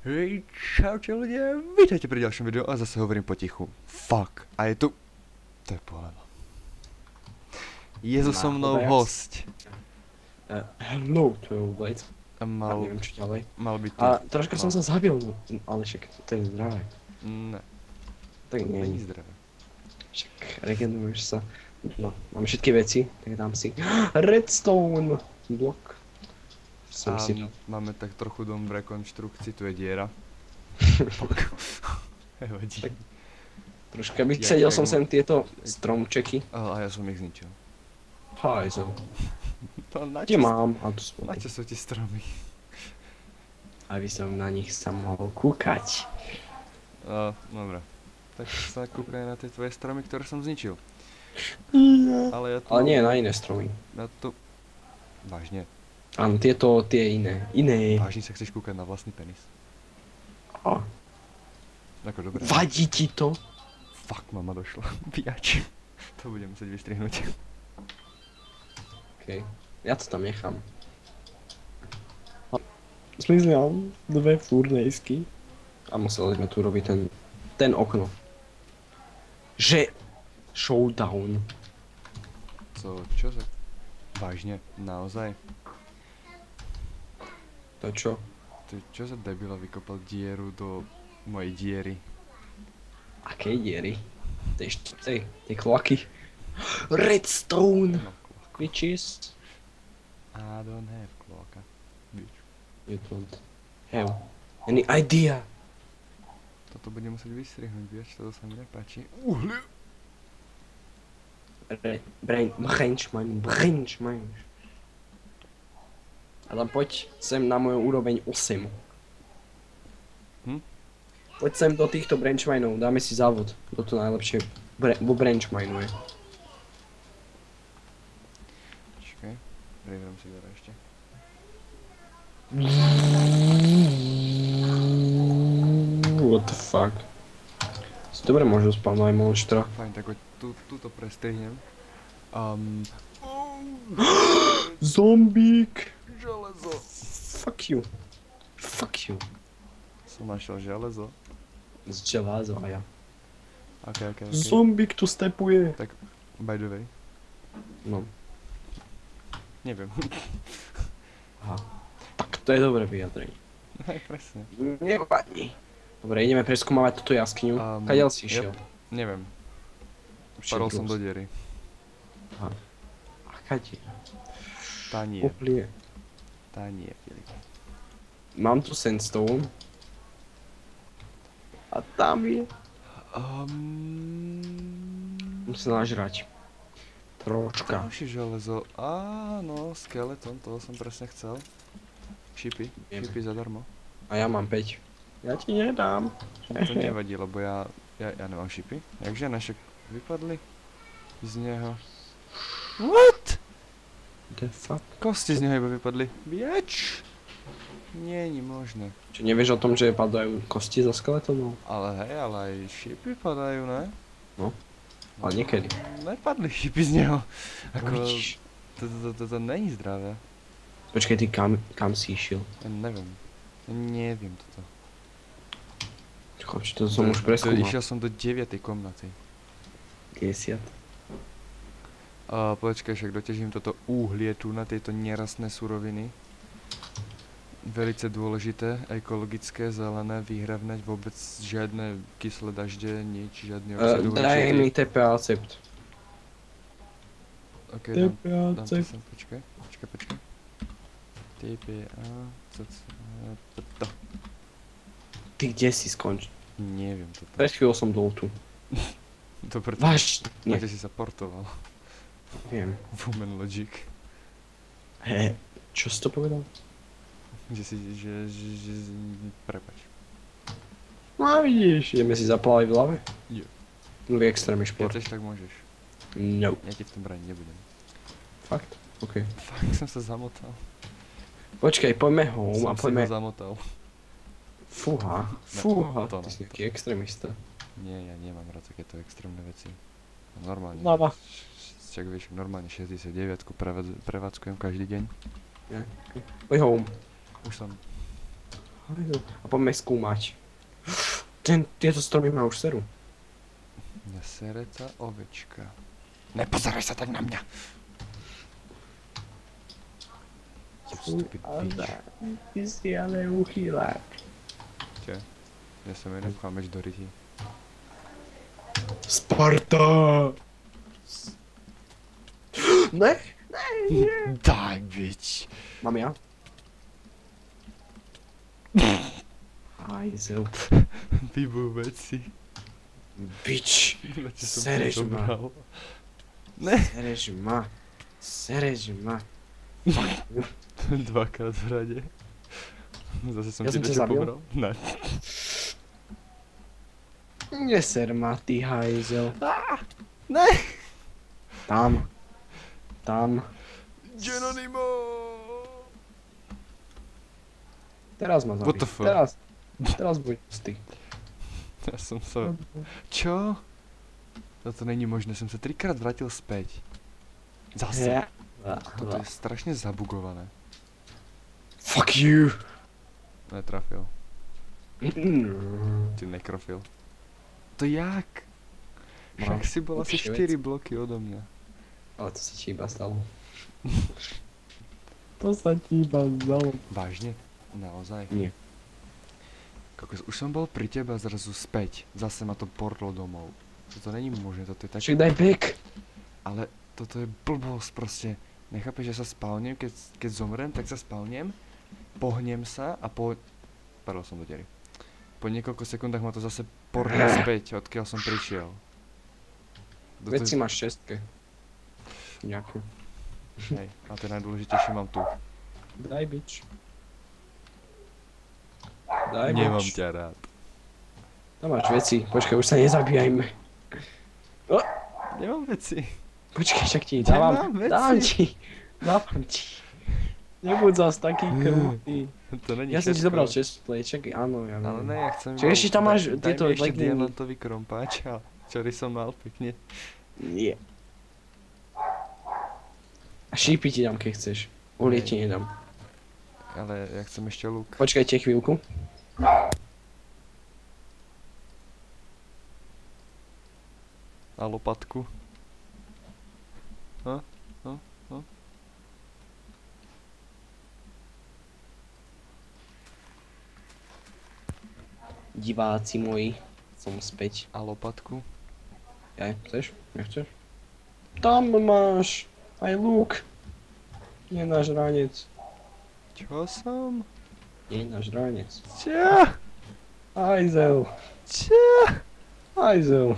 Hej, čaute ľudia, vítajte pri ďalšom videu a zase hovorím potichu. Fuck, a je tu... To je poleno. Je so mnou host. Hello, Trailblade. Mal... Neviem čo ďalej. Mal byť tu. A troška som sa zabil, ale však to je zdravé. Ne, Tak to není nie, zdravé. však regeneruješ sa. No, mám všetky veci, tak dám si redstone blok. Som si to. Máme tak trochu dom v rekonštrukcii, tu je diera. Nevadí. Troška vycedil som sem tieto stromčeky. A ja som ich zničil. Hajzel. To na Kde čo, mám? A tu na spolu. čo sú ti stromy? Aby som na nich sa mohol kúkať. Dobre. Tak sa kúkaj na tie tvoje stromy, ktoré som zničil. Ale ja tu... Ale nie na iné stromy. Ja tu... Vážne. Áno, tie iné. Iné. Vážne sa chceš kúkať na vlastný penis? A, Ako dobré. vadí ti to? Fuck, mama došla. Bijač. To budem musieť vystrihnúť. Okej. Ja to tam nechám. Zmizliam dve furnejsky. A museli sme tu robiť ten okno. Že... Showdown. Čo za... Vážne? Naozaj? To čo? Ty čo za debila vykopal dieru do mojej diery? Aké diery? Tej kloaky. Redstone! No, Which is... I don't have kloaka. Bitch. You don't have any idea. Toto budem musieť vystrihnúť, vieš, toto sa mi nepáči. Uhlie! Branchmine. Adam, poď sem na moju úroveň 8. Poď sem do týchto branchmineov, dáme si závod. Kto to najlepšie branchminuje. Čakaj, prejdem si dole ešte. What the fuck? Si dobre môžu spawnovať monštra. Fajn, tak hoď túto prestrihnem. Zombík! Železo! Fuck you. Fuck you. Som našiel železo. Z želázo a ja. Ok. Zombík tu stepuje. Tak, by the way, No. neviem. Aha. Tak to je dobré vyjadrenie. Hej, presne. Nevadí. Dobre, ideme preskúmavať túto jaskyňu. Kadiaľ si išiel? Neviem. Padol som do diery. Aha. A kadiaľ? Tá nie. Uplie. Tá nie, Filip. Mám tu sandstone. A tam je. Musím nažrať. Troška. Ďalšie železo. Áno, skeleton, toho som presne chcel. Šipy zadarmo. A ja mám 5. Ja ti nedám. To nevadí, lebo ja nemám šipy. Jakže naše vypadli z neho. What? The fuck? Kosti z neho iba vypadli. Biač! Nie je možné. Čo nevieš o tom, že padajú kosti za skeletónov? Ale hej, ale aj šipy padajú, ne? No. Ale niekedy. Nepadli šipy z neho. Ako... Vidíš. To není zdravé. Počkej, ty kam si išiel? Ja neviem. Neviem toto. Či to som už preskúmal. Išiel som do 9. komnaty. 10. Počkaj, však doťažím toto uhlie tu na tejto nerastné suroviny. Velice dôležité, ekologické, zelené, výhravné, vôbec žiadne kyslé dažde, nič, žiadny oxid uhličitý. Daj mi TPA acept. Ok, TPA dám to acept. sem, počkaj. TPA, to. Ty kde si skončil? Neviem toto. Pred chvíľou som bol tu. Dobre, Vážne. takže si sa portoval. Viem. Woman Logic. Čo si to povedal? Že prepač. No a vidíš, ideme si zaplávať v lave? Jo. Nový extrémny Keď šport. chceš, tak môžeš. No. Ja ti v tom brániť nebudem. Fakt? OK. Fakt som sa zamotal. Počkaj, poďme home a Som si poďme... ho zamotal. Fúha, to ty si nejaký extrémista. Nie, ja nemám rád takéto extrémne veci. Normálne. Lava. Však vieš, normálne 69-ku prevádzkujem každý deň. Poď home. Už som. A poďme skúmať. Tieto stromy ma už serú. Nesereca ovečka. Nepozeraj sa tak na mňa. Stupid bitch. Ty si ale uchylák. Čo? Ja som jej nepchal meč do ryti. Sparta! Ne? Daj, bitch. Mám ja? Hajzel. Vybuch veci. Bič. Na čo som Sereš to ma. zobral? Ne. Sereš ma. Dvakrát v rade. Zase som Ja ti som ťa niečo zabil? pobral? Ne. Neser ma, ty hajzel. Ne. Tam. Geronimo. Teraz ma What zabij. the fuck? Teraz buď pustý. Ja som sa... Čo? Toto není možné, som sa 3-krát vrátil späť. Zase. Toto je strašne zabugované. Fuck you. Netrafil. Ty nekrofil. To jak? Však si bol asi 4 bloky odo mňa. Ale to sa ti iba stalo. To sa ti iba stalo. Vážne? Naozaj? Nie. Kokos, už som bol pri tebe a zrazu späť. Zase ma to porlo domov. To není možné, toto je tak... Však daj back. Ale toto je blbosť proste. Nechápeš, že sa spavnem, keď zomrem, tak sa spavnem, pohnem sa a padol som do diery. Po niekoľko sekundách ma to zase porlo späť, odkiaľ som prišiel. Veci máš šestke. Ďakujem. Hej, a to najdôležitejšie mám tu. Daj bič. Daj Nemám bič. ťa rád. Tam máš veci. Počkaj, už sa nezabíjajme. Nemám veci. Počkaj, však ti Nemám dávam. veci. Dávam ti. Nebuď zas taký krutý. To není Ja som ti všetko. zobral čespleček, áno, ja Ale viem. ne, ja chcem... Čiže ešte tam máš daj tieto mi ešte legginy. diamantový krompáč a ktorý som mal pekne. Nie. A šípy ti dám, keď chceš. Uhlie ti nedám. Ale ja chcem ešte luk. Počkajte chvíľku. A lopatku. Diváci moji, som späť. A lopatku. Aj, chceš? Nechceš? Tam máš aj lúk. Nie náš ranec. Čo som? Nie náš ranec. Čo? Ajzel. Čo? Ajzel.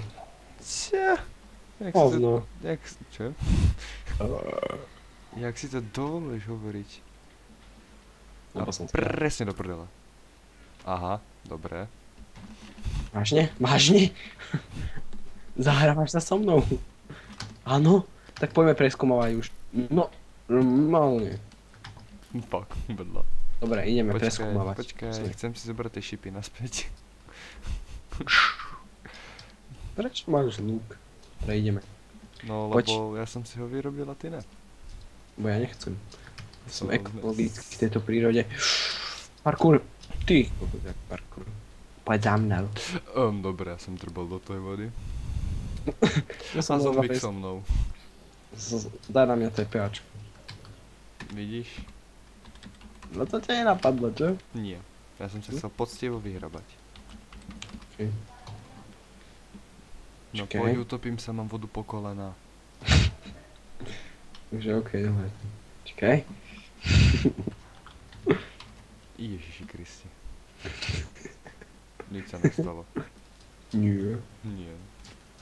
Čo? Jak si to... Hovno. Čo? Jak si to dovolíš hovoriť? Lebo som správny. Presne do prdele. Aha, dobré. Vážne? Vážne? Zahrávaš sa so mnou? Áno? Tak poďme preskúmovať už. No, normálne. Fuck, vedľa. Dobre, ideme preskúmovať. Počkaj, chcem si zobrať tie šipy naspäť. Prečo máš lúk? Dobre, ideme. No, Poď. lebo ja som si ho vyrobil a ty ne. Bo ja nechcem. Som To- ekologický v tejto prírode. Parkour. Ty. Kokos, jak parkour. Poď za mnou. Dobre, ja som drbal do tej vody. Ja A som bol zombík za so mnou. Daj na mňa TPAčko. Vidíš? No to ťa nenapadlo, čo? Nie. Ja som sa chcel poctivo vyhrabať. Okay. No Čakaj. poď, utopím sa, mám vodu po kolena. Takže okej, dobre. Čakaj. Ježiši Kristi. Nič sa nestalo. Nie. Nie.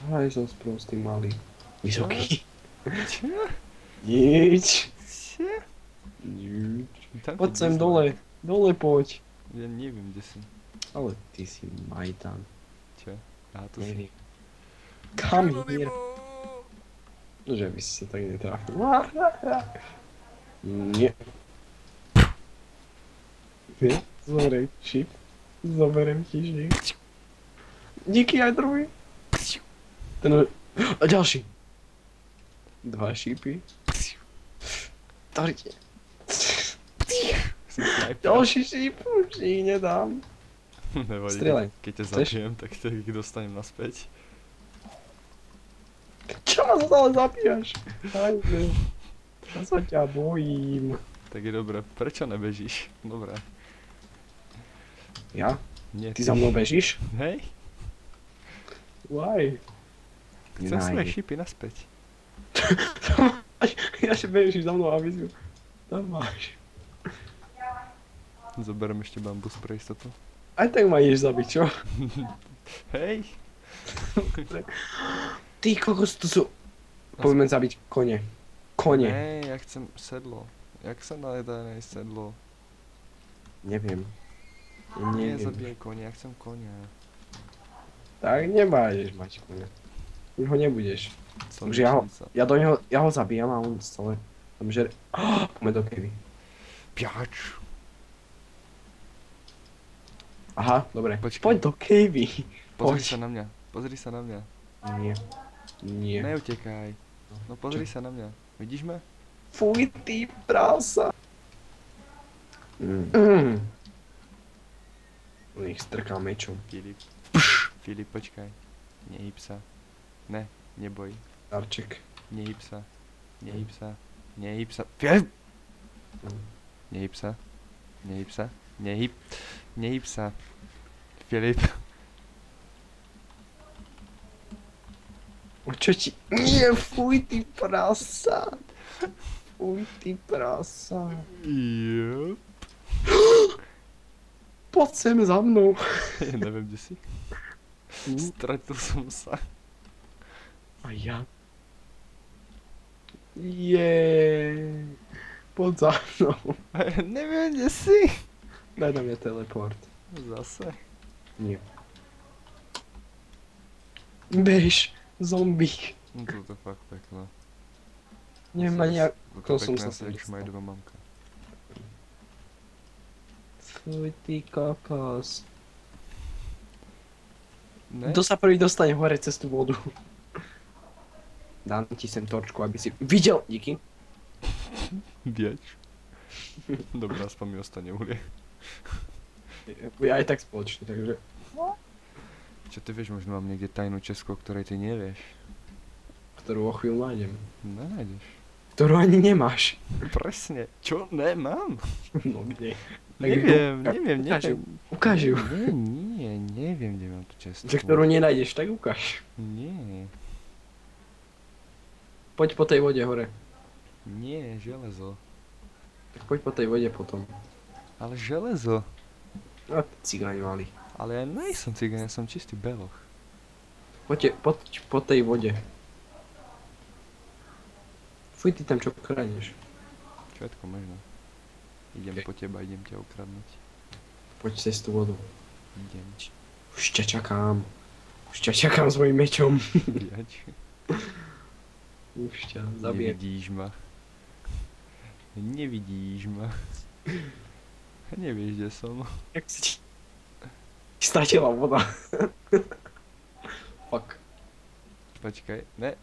Aj som sprostý malý. Vysoký. Čo? Nič. Čo? Nič. Tam Poď ti sem dislike. dole. Dole poď. Ja neviem, kde som. Ale ty si majtan. Čo? Aha, to si. Neviem. Come here. Že by si sa tak netrafil. Nie. Ty? Zoberiem šip. Zoberiem ti šip. Díky aj druhý. Ten... A ďalší. 2 šípy. Dorite. Som Snajper. Ďalší šíp, už ich nedám. Nevadí, Strieľaj. keď ťa Chceš? zabijem, tak ich dostanem naspäť. Čo ma stále zabíjaš? Hajde. Ja sa ťa bojím. Tak je dobré, prečo nebežíš? Dobré. Ja? Nie, Ty za mnou bežíš? Hej, Why? chcem svoje šípy naspäť. Ja že bežíš za mnou a vyzvu. Tam máš. Zoberiem ešte bambus pre istotu. Aj tak ma ideš zabiť, čo? Hej! Ty kokos, to sú... Poďme zabiť kone. Kone. Ne, ja chcem sedlo. Jak sa dá nájsť sedlo? Neviem. Nie, Neviem. zabijaj konia, ja chcem konia. Tak nebájdeš mať kone. Už ho nebudeš. Som Už ja myšlenca. ja ho zabíjam a on stále tam žere... Poďme do kevy. Piač! Aha, dobre. Počkaj. Poď do kevy. Pozri Poď. sa na mňa, pozri sa na mňa. Nie. Nie. Neutekaj. No pozri sa na mňa. Vidíš ma? Fuj, ty prasa. On ich strká mečom. Filip. Filip, počkaj. Nehyb sa. Ne, neboj. Darček. Nehyb sa. Nehyb sa. Nehyb sa. Filip! Nehyb sa. Nehyb sa. Nehyb. Nehyb sa. Filip. O čo ti... Nie, fuj, ty prasa. Fuj, ty prasa. Jup. Poď sem za mnou. Ja neviem, kde si. Stratil som sa. A ja? Jeee. Poď za mnou. A ja neviem, kde si. Daj na mňa teleport. Zase. Nie. Bež, zombík. No toto fakt peklo. Neviem ani jak... Toto To som pekné sa asi, jak dostal. Šmajdova mamka. Fuj, ty kokos. Ne? Kto sa prvý dostane hore cez tú vodu? Dám ti sem torčku, aby si videl. Díky. Biač. Dobrá, aspoň mi ostane uhlie. Bude aj tak spoločne, takže... Čo ty vieš, možno mám niekde tajnú česku, o ktorej ty nevieš. Ktorú o chvíľu nájdem. Nenájdeš. Ktorú ani nemáš. Presne. Čo? Nemám. No kde? Neviem, Ukáž ju. neviem. Ukáž ju. Nie, neviem, kde mám tú česku. Že ktorú nenájdeš, tak ukáž. Nie, Poď po tej vode hore. nie, železo. Tak poď po tej vode potom. Ale železo. No, cigáň mali. Ale ja nejsem cigán, ja som čistý beloch. Poď po tej vode. Fuj, ty tam čo kradneš. Všetko možno. Idem Ok. po teba, idem ťa ukradnúť. Poď cez tú vodu. Idem. Už ťa čakám. Už ťa čakám s mojím mečom. Biač. Už ťa zabijem. Nevidíš ma. Nevidíš ma. Nevieš, kde som. Jak si ti... Stratila voda. Fuck. Počkaj, ne.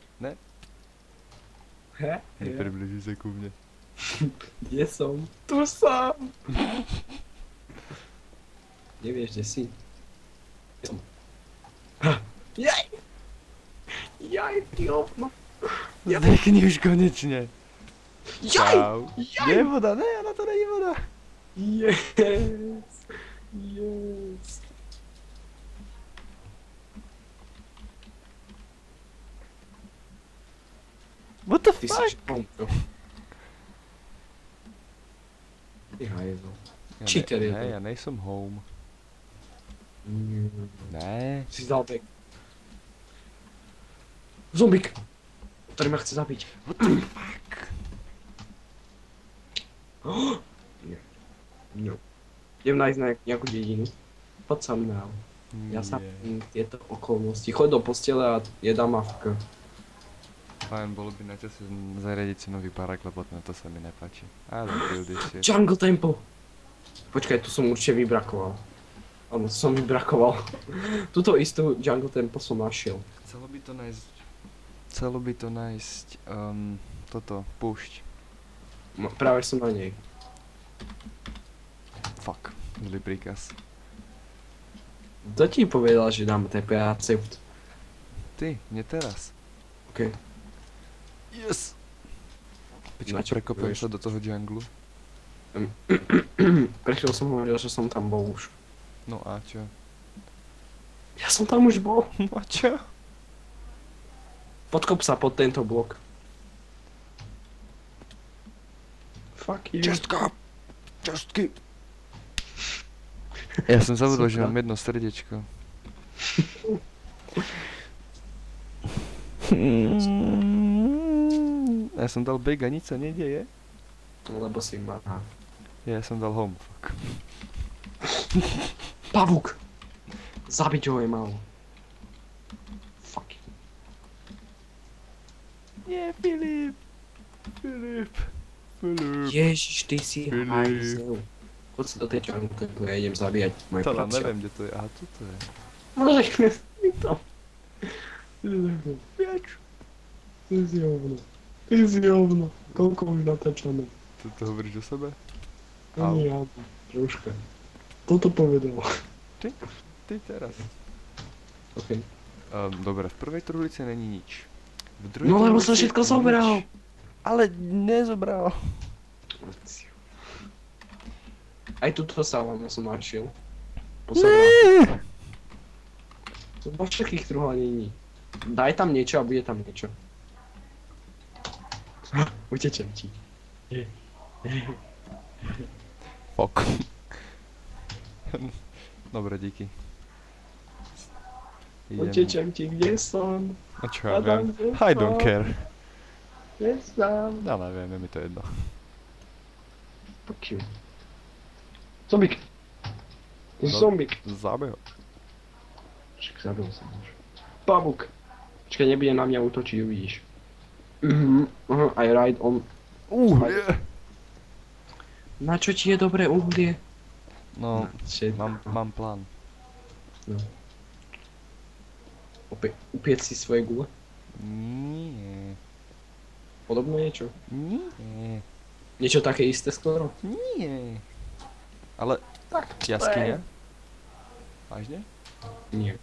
He? Nepribližuj sa ku mne. Kde som? Tu som. Nevieš, kde si? Kde som? Ha. Jaj! Jaj, ty hovno. Ja- Zdechni už konečne. Jaj! Čau. Jaj! Nie je voda, ne, na to není voda. Yes! Yes! What the Ty fuck? si šponko. Ty hajzo. Ja Cheater je ne, to. ja nejsem home. Mm. Ne. Si dal back. Zombík! Ktorý ma chce zabiť. What the fuck? Nie. No. Idem nájsť na nejakú dedinu. Poď sa mnou. Ja sa tieto okolnosti. Choď do postele a jedám avka. Fajn, bolo by na čase zariadiť si nový barak, lebo na to sa mi nepáči. Ale build this shit. Jungle Temple! Počkaj, tu som určite vybrakoval. Áno, som vybrakoval. Tuto istú Jungle Temple som našiel. Chcelo by to nájsť... Chcelo by to nájsť... toto, púšť. Práve som na nej. Fuck, zlý príkaz. Kto ti povedal, že dám TPA cept? Ty, nie teraz. OK. Yes! Na Počkaj, čo prekopem potrebuješ? sa do toho junglu. Prečo som hovoril, že som tam bol už? No a čo? Ja som tam už bol. A čo? Podkop sa pod tento blok. Fuck you. Čestka! Čestky! Ja som zabudol, že Super. mám jedno srdiečko. Ja som dal beg a nič sa nedieje. Lebo si ma... Ja som dal home, fuck. Pavúk! Zabiť ho je málo. Fuck you. Nie, Filip! Filip! Filip! Ježiš, ty si Filip. hajzel. Poď si do tej čanky, ja idem zabíjať moje To len prácia. neviem, kde to je. Aha, tuto je. Môže mi to. Viač. Ty si hovno. Ty si hovno. Koľko už natáčame? To hovoríš o sebe? No nie, ja troška. Toto povedal. Ty teraz. OK. Dobre, v prvej truhlici není nič. V druhej No lebo som truhlici všetko nič. zobral. Ale nezobral. Aj tuto sa vám som našiel. Posledná. Vo všetkých truhlanení. Daj tam niečo a bude tam niečo. Utečem ti. Fuck. Dobre, díky. Idem. Utečem ti, kde som? A čo ja Adam, viem? kde I don't som? care. Kde som? Ja neviem, je mi to jedno. Fuck you. Zombík. No. Zombík. Zabij ho. Však zabil som už. Pavúk. Počkaj, nebude na mňa útočiť, uvidíš. I ride on. Uhlie. Na čo ti je dobré uhlie? No, Shit. mám plán. No. Upiec si svoje gule? Nie. Podobno niečo? Nie. Niečo také isté skoro? Nie. Ale Tak, jaskyňa? Vážne? Nie.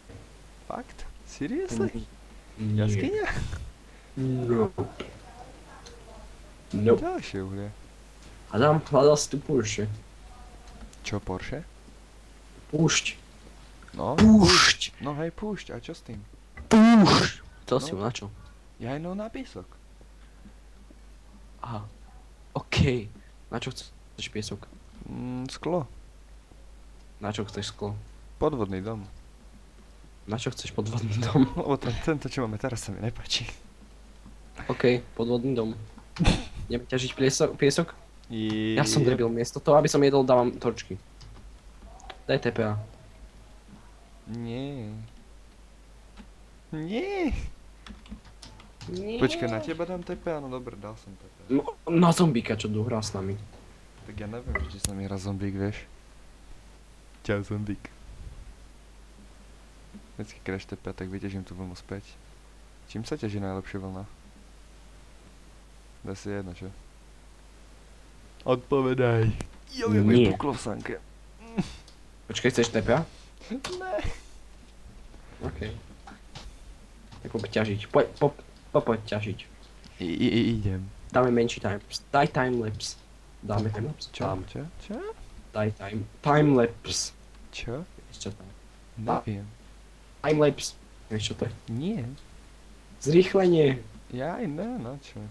Fakt? Seriously? Nie. Jaskyňa? No. No. Ďalšie uhlie. Adam, hľadal si tu púšť. Čo, Porsche? Púšť. No, Púšť. no hej, púšť, a čo s tým? Púšť. To si No. na čo? Ja no na písok. Aha. OK. Na čo chceš piesok? Sklo. Na čo chceš sklo? Podvodný dom. Na čo chceš podvodný dom? Lebo tento, čo máme teraz, sa mi nepáči. OK, podvodný dom. Idem ťažiť piesok? I... Ja som debil, miesto toho, aby som jedol, dávam torčky. Daj TPA. Nie. Nie. Nie. Počkaj, na teba dám TP? Áno, dobre, dal som TP. No, na zombíka, čo hrá s nami. Tak ja neviem, či s nami hrá zombík, vieš. Čau, zombík. Vždycky crash TP, tak vyťažím tú vlnu späť. Čím sa ťaží najlepšia vlna? Dá si jedno, čo? Odpovedaj. Jo, mi Nie. vypuklo v sanke. Počkaj, chceš TPA? Ne. OK. Tak poď ťažiť. Poď ťažiť. Idem. Dáme menší timelapse. Daj timelapse. Dáme timelapse? Čo? Dáme. Čo? Daj timelapse. Čo? Vieš čo to je? Neviem. Timelapse. Vieš čo to je? Nie. Zrýchlenie. Ja aj ne, no čo?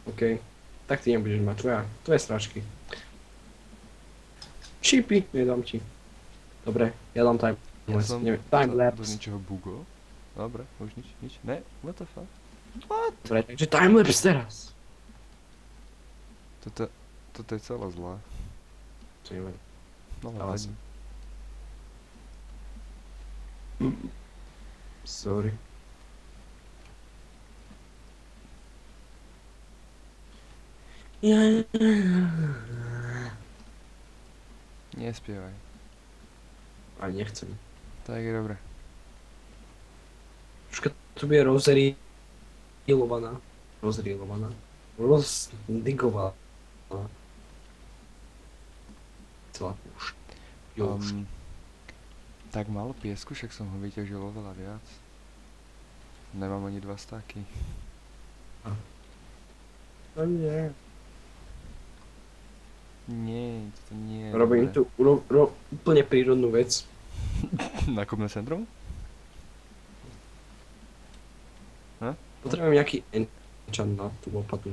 OK. Tak ty nebudeš mať tvoje sračky. Šípy, nedám ti. Dobre, ja dám Ja som do timelapse. ničoho bugol. Dobre, už nič. Ne, what the fuck? Dobre, takže timelapse teraz. Toto je celé zlé. Čo neviem. No Ale vadí. Sorry. Nespievaj. A nechcem. Tak je dobre. Troška tu bude rozrýlovaná. Rozdigovaná. To chcela už. Jo, Tak málo piesku, však som ho vyťažil oveľa viac. Nemám ani 2 stáky. no nie. Nie, to nie je Robím dobré. tu úplne prírodnú vec. Nákupné centrum? Potrebujem nejaký enchant na tú lopatu.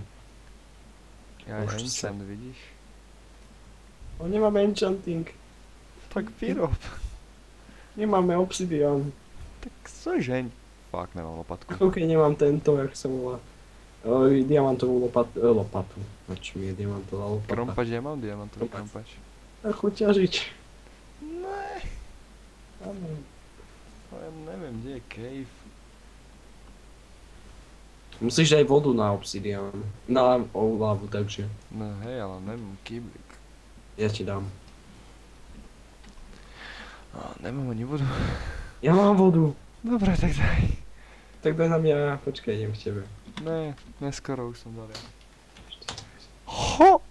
Ja Už enchant, vidíš? No nemáme enchanting. Tak vyrob. Nemáme obsidian. Tak sožeň. Fakt, nemám lopatku. OK, nemám tento, jak sa volá. Diamantovú lopatu. Na čo mi je diamantová lopata? Krompač, ja mám diamantový Krompač. krompač. A chuť ťažiť. Ne, Áno. ja neviem, kde je cave. Musíš dať vodu na obsidian. Na lávu, takže. No hej, ale nemám kýblik. Ja ti dám. Nemám ani vodu. Ja mám vodu. Dobre, tak daj. Tak daj na mňa. Počkaj, idem k tebe. Ne, neskoro už som dal ja. Ho!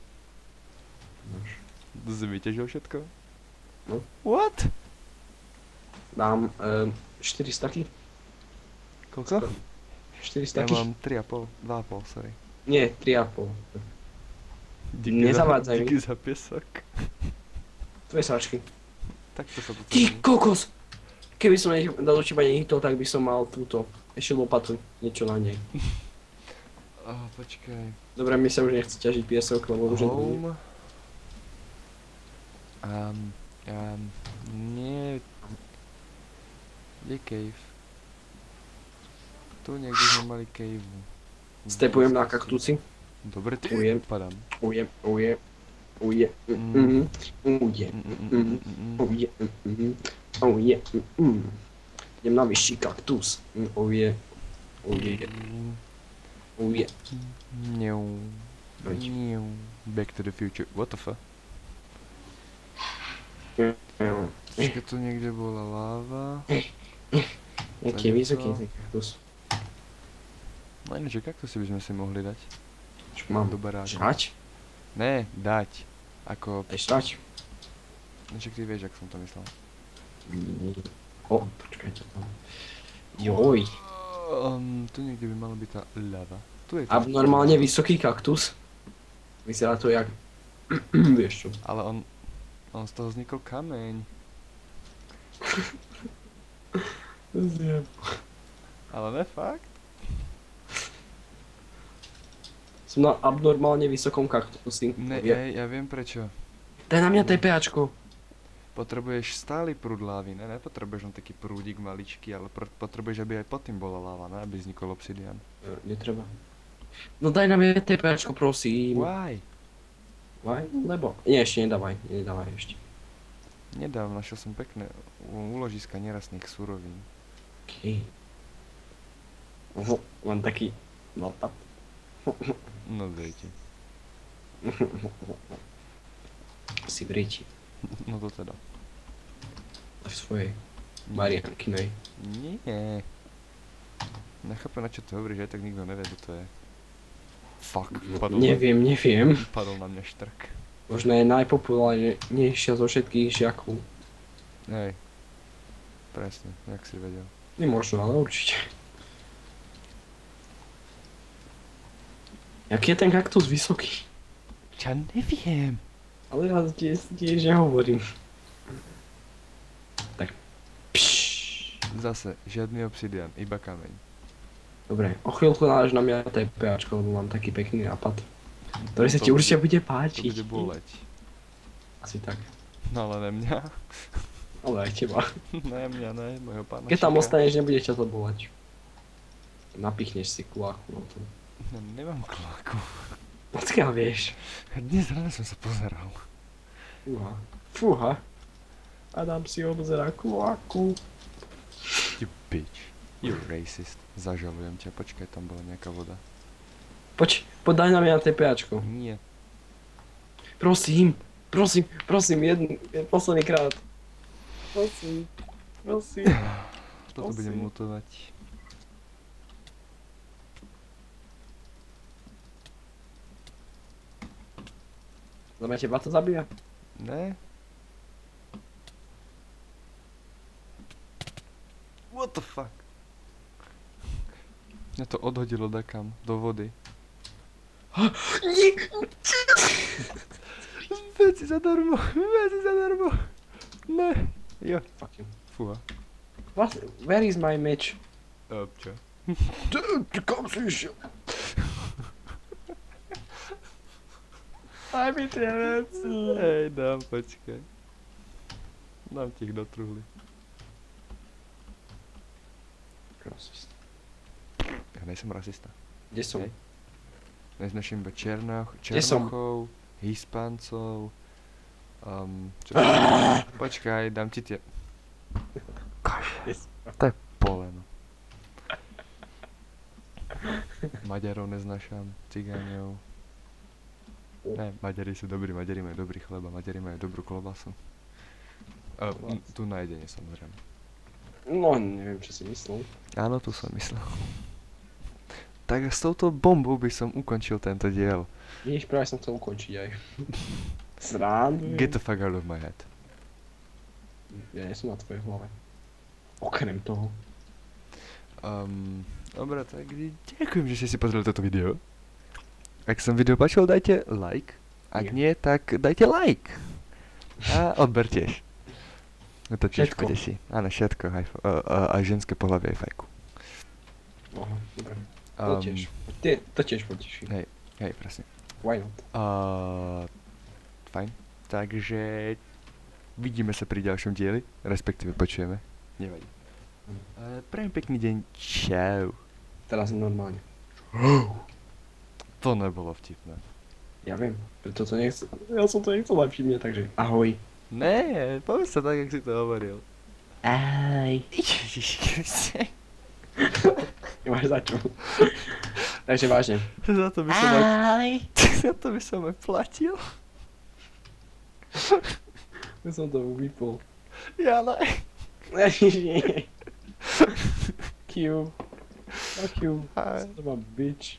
Máš. To si vyťažil všetko? No. What? Dám 4 staky. Koľko? 4 Ja staky. mám 3,5, 2,5, sorry. Nie, 3,5. Nezavádzaj mi. Díky za piesok. Tvoje sáčky. Takto sa to Ty cení. kokos! Keby som do teba nehytol, tak by som mal túto. Ešte lopatu. Niečo na nej. Počkaj. Dobre, mi sa už nechce ťažiť piesok, lebo už je to... Home. Nie. Kde je cave? Tu niekde sme mali cave. Stepujem na kaktusy. Dobre, ty Ujem. padám. Uje. Uje. Uje. Idem na vyšší kaktus. Uje. New. Back to the future. What the fuck? Počkaj, tu niekde bola láva. Jaký je vysoký ten kaktus. No ináč, kaktusy by sme si mohli dať. Čo mám? Do baráku. Žrať? Ne, dať. Ako... Daj žrať? No však ty vieš, ak som to myslel. Počkajte tam. Joj. Tu niekde by malo byť tá lava. Tu je to. Abnormálne vysoký kaktus. Vyzerá to jak... Vieš čo? Ale on z toho vznikol kameň. Ale ne fakt. Som na abnormálne vysokom kaktusi. Ne, ja viem prečo. Daj na mňa TPAčko. Potrebuješ stály prúd lávy, ne? Nepotrebuješ len taký prúdik maličký, ale potrebuješ, aby aj pod tým bola láva, ne? Aby vznikol obsidian. Netreba. No daj na mňa TPAčko, prosím. Why? Why? Lebo... Nie, ešte nedávaj ešte. Nedám, našiel som pekné úložiska nerastných surovín. Okej. Mám taký... Notap. No dejte. Si v reči. No to teda. V svojej Mariankinej. Nie. Nechápem, na čo to hovoríš, aj tak nikto nevie, čo to je. Fuck, padol. Neviem. Padol na mňa štrk. Možno je najpopulárnejšia zo všetkých žiakov. Hej. Presne, jak si vedel. Nemožno, ale určite. Jaký je ten kaktus vysoký? Ja neviem. Ale ja tiež nehovorím. Tak. Zase, žiadny obsidian, iba kameň. Dobre, o chvíľku nálež na mňa TPAčko, lebo mám taký pekný nápad. Ktorý sa ti určite bude To páčiť. bude boleť. Asi tak. No ale ne mňa. Ale aj teba. Ne mňa, ne, mojho pána. Keď tam ostaneš, nebude ťa to bolať. Napichneš si kuláku na to. No, nemám kláku. Odkiaľ vieš? Dnes ráno som sa pozeral. Fúha. Adam si obzerá kuláku. You bitch. You racist. Zažalujem ťa, počkaj, tam bola nejaká voda. Poď daj na mňa TPAčko. Nie. Prosím, posledný krát. Prosím. Toto budem mutovať. Znamená teba to zabíja? Ne? What the fuck? Mňa to odhodilo dakam, do vody. Veci zadarmo, veci zadarmo. Ne. Jo. Fuck you. Fúha. What? Where is my meč? Čo? Ty kam si išiel? Daj mi tie veci. Hej, dám, počkaj. Dám ti ich do truhly. Rasista. Ja nejsem rasista. Kde som? Hej. Neznačím iba Kde som? Černochov, Hispáncov, čo? Počkaj, dám ti tie... To je poleno. Maďarov neznašam, Cigáňov. Ne, Maďari sú dobrí, Maďari majú dobrý chleba, Maďari majú dobrú klobasu. Tu na jedenie samozrejme. No, neviem, čo si myslel. Áno, tu som myslel. Tak s touto bombou by som ukončil tento diel. Víš, práve som chcel ukončiť aj. Srandujem. Get the fuck out of my head. Ja nie som na tvojej hlave. Okrem toho. Dobre, tak ďakujem, že ste si pozreli toto video. Ak sa vám video páčilo, dajte like. Ak nie, tak dajte like. A odber tiež. No to tiež Všetko. poteší. Áno, všetko. Aj ženské pohlavie, aj fajku. Aha, dobre. To tiež. To tiež poteší. Hej, presne. Why not? Fajn. Takže vidíme sa pri ďalšom dieli, respektíve počujeme. Nevadí. Prajem pekný deň. Čau. Teraz normálne. To nebolo vtipné. Ja viem, preto to nechcem. Ja som to nechcel lepšiť mne, takže ahoj. Ne, povedz sa tak, jak si to hovoril. Aj. Ježiš, Nemáš za čo. Takže vážne. za to by som aj... Za to by som aj platil. Ja som to vypol. Ja ne. Q. Fuck you. Aj. To má bitch.